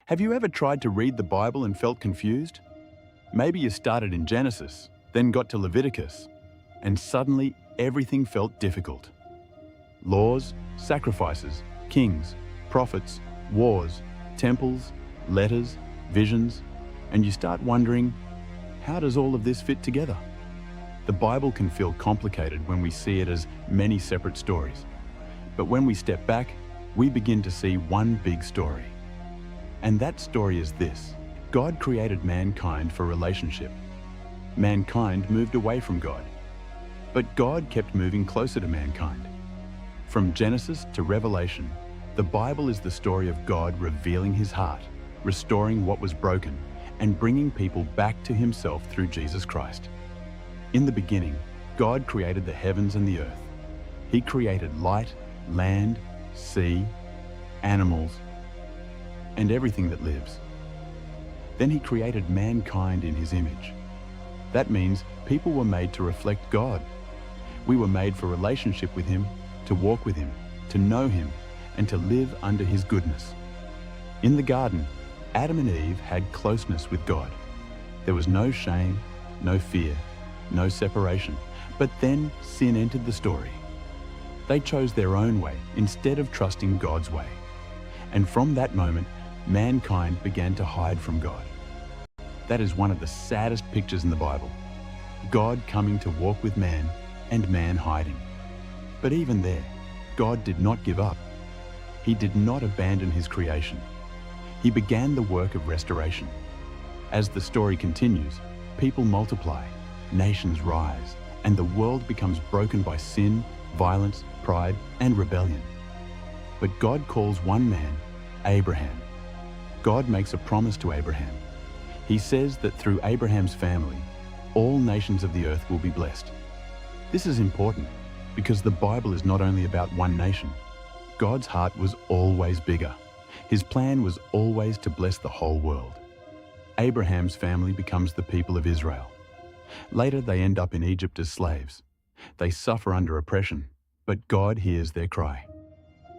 Have you ever tried to read the Bible and felt confused? Maybe you started in Genesis, then got to Leviticus, and suddenly everything felt difficult. Laws, sacrifices, kings, prophets, wars, temples, letters, visions, and you start wondering, how does all of this fit together? The Bible can feel complicated when we see it as many separate stories. But when we step back, we begin to see one big story. And that story is this: God created mankind for relationship. Mankind moved away from God, but God kept moving closer to mankind. From Genesis to Revelation, the Bible is the story of God revealing His heart, restoring what was broken, and bringing people back to Himself through Jesus Christ. In the beginning, God created the heavens and the earth. He created light, land, sea, animals, and everything that lives. Then He created mankind in His image. That means people were made to reflect God. We were made for relationship with Him, to walk with Him, to know Him, and to live under His goodness. In the garden, Adam and Eve had closeness with God. There was no shame, no fear, no separation. But then sin entered the story. They chose their own way instead of trusting God's way. And from that moment, mankind began to hide from God. That is one of the saddest pictures in the Bible. God coming to walk with man and man hiding. But even there, God did not give up. He did not abandon His creation. He began the work of restoration. As the story continues, people multiply, nations rise, and the world becomes broken by sin, violence, pride, and rebellion. But God calls one man, Abraham. God makes a promise to Abraham. He says that through Abraham's family, all nations of the earth will be blessed. This is important because the Bible is not only about one nation. God's heart was always bigger. His plan was always to bless the whole world. Abraham's family becomes the people of Israel. Later, they end up in Egypt as slaves. They suffer under oppression, but God hears their cry.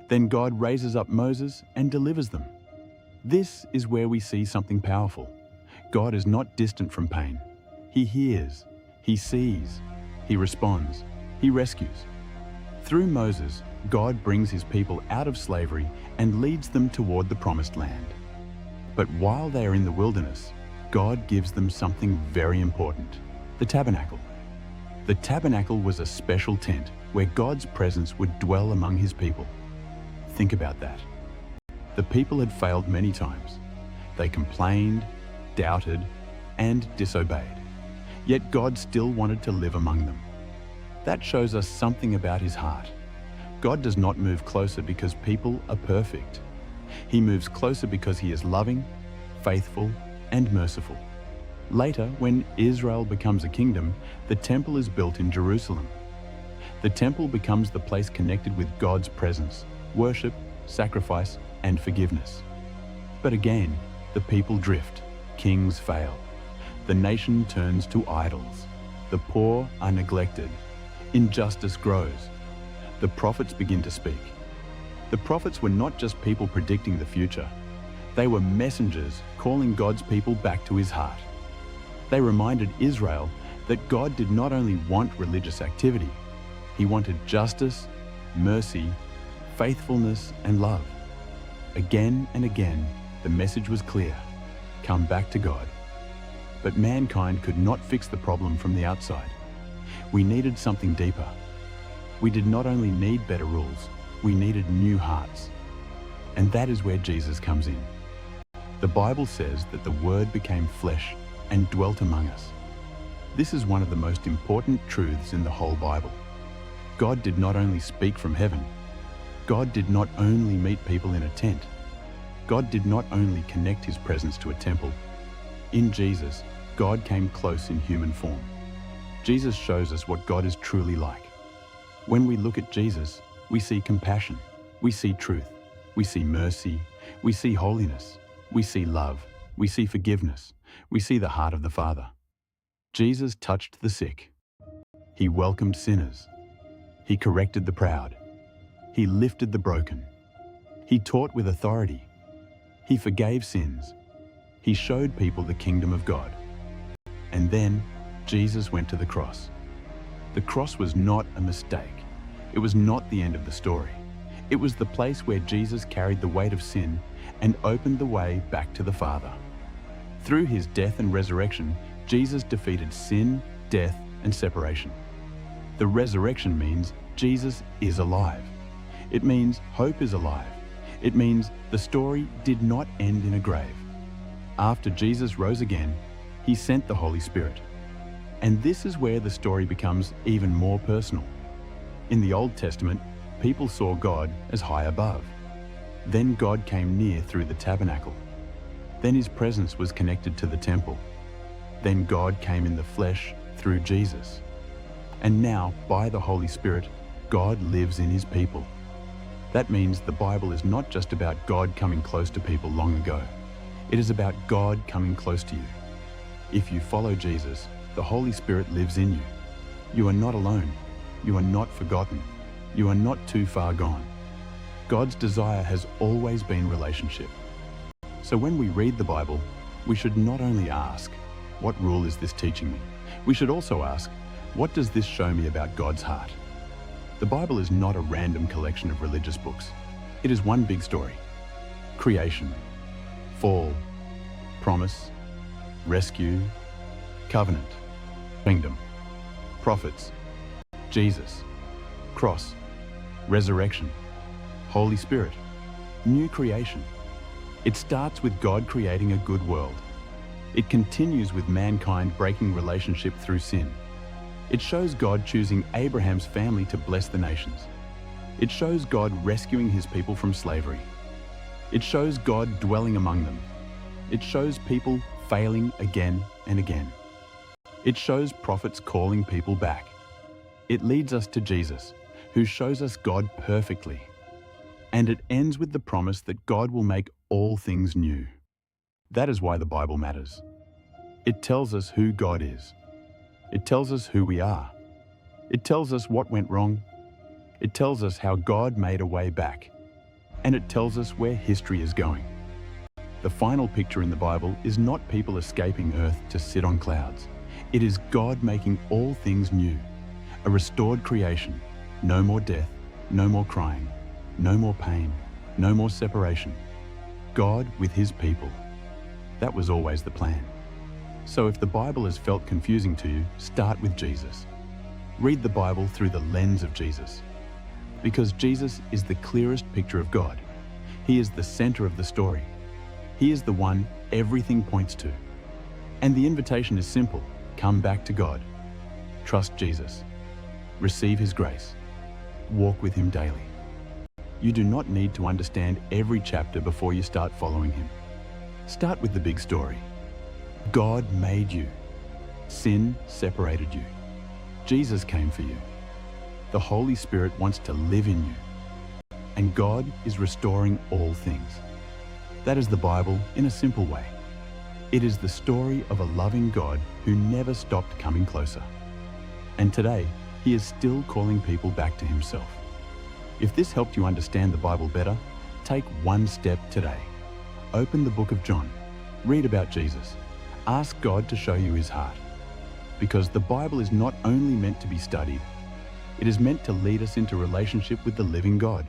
Then God raises up Moses and delivers them. This is where we see something powerful. God is not distant from pain. He hears, He sees, He responds, He rescues. Through Moses, God brings His people out of slavery and leads them toward the promised land. But while they are in the wilderness, God gives them something very important: the tabernacle. The tabernacle was a special tent where God's presence would dwell among His people. Think about that. The people had failed many times. They complained, doubted, and disobeyed. Yet God still wanted to live among them. That shows us something about His heart. God does not move closer because people are perfect. He moves closer because He is loving, faithful, and merciful. Later, when Israel becomes a kingdom, the temple is built in Jerusalem. The temple becomes the place connected with God's presence, worship, sacrifice, and forgiveness. But again, the people drift, kings fail. The nation turns to idols. The poor are neglected. Injustice grows. The prophets begin to speak. The prophets were not just people predicting the future. They were messengers calling God's people back to His heart. They reminded Israel that God did not only want religious activity. He wanted justice, mercy, faithfulness, and love. Again and again, the message was clear: come back to God. But mankind could not fix the problem from the outside. We needed something deeper. We did not only need better rules, we needed new hearts. And that is where Jesus comes in. The Bible says that the Word became flesh and dwelt among us. This is one of the most important truths in the whole Bible. God did not only speak from heaven. God did not only meet people in a tent. God did not only connect His presence to a temple. In Jesus, God came close in human form. Jesus shows us what God is truly like. When we look at Jesus, we see compassion, we see truth, we see mercy, we see holiness, we see love, we see forgiveness, we see the heart of the Father. Jesus touched the sick. He welcomed sinners. He corrected the proud. He lifted the broken. He taught with authority. He forgave sins. He showed people the kingdom of God. And then Jesus went to the cross. The cross was not a mistake. It was not the end of the story. It was the place where Jesus carried the weight of sin and opened the way back to the Father. Through his death and resurrection, Jesus defeated sin, death, and separation. The resurrection means Jesus is alive. It means hope is alive. It means the story did not end in a grave. After Jesus rose again, he sent the Holy Spirit. And this is where the story becomes even more personal. In the Old Testament, people saw God as high above. Then God came near through the tabernacle. Then his presence was connected to the temple. Then God came in the flesh through Jesus. And now, by the Holy Spirit, God lives in his people. That means the Bible is not just about God coming close to people long ago. It is about God coming close to you. If you follow Jesus, the Holy Spirit lives in you. You are not alone. You are not forgotten. You are not too far gone. God's desire has always been relationship. So when we read the Bible, we should not only ask, what rule is this teaching me? We should also ask, what does this show me about God's heart? The Bible is not a random collection of religious books. It is one big story. Creation, fall, promise, rescue, covenant, kingdom, prophets, Jesus, cross, resurrection, Holy Spirit, new creation. It starts with God creating a good world. It continues with mankind breaking relationship through sin. It shows God choosing Abraham's family to bless the nations. It shows God rescuing his people from slavery. It shows God dwelling among them. It shows people failing again and again. It shows prophets calling people back. It leads us to Jesus, who shows us God perfectly. And it ends with the promise that God will make all things new. That is why the Bible matters. It tells us who God is. It tells us who we are. It tells us what went wrong. It tells us how God made a way back. And it tells us where history is going. The final picture in the Bible is not people escaping earth to sit on clouds. It is God making all things new. A restored creation. No more death, no more crying, no more pain, no more separation. God with his people. That was always the plan. So if the Bible has felt confusing to you, start with Jesus. Read the Bible through the lens of Jesus. Because Jesus is the clearest picture of God. He is the center of the story. He is the one everything points to. And the invitation is simple. Come back to God. Trust Jesus. Receive his grace. Walk with him daily. You do not need to understand every chapter before you start following him. Start with the big story. God made you. Sin separated you. Jesus came for you. The Holy Spirit wants to live in you. And God is restoring all things. That is the Bible in a simple way. It is the story of a loving God who never stopped coming closer. And today, he is still calling people back to himself. If this helped you understand the Bible better, take one step today. Open the book of John. Read about Jesus. Ask God to show you his heart. Because the Bible is not only meant to be studied, it is meant to lead us into relationship with the living God.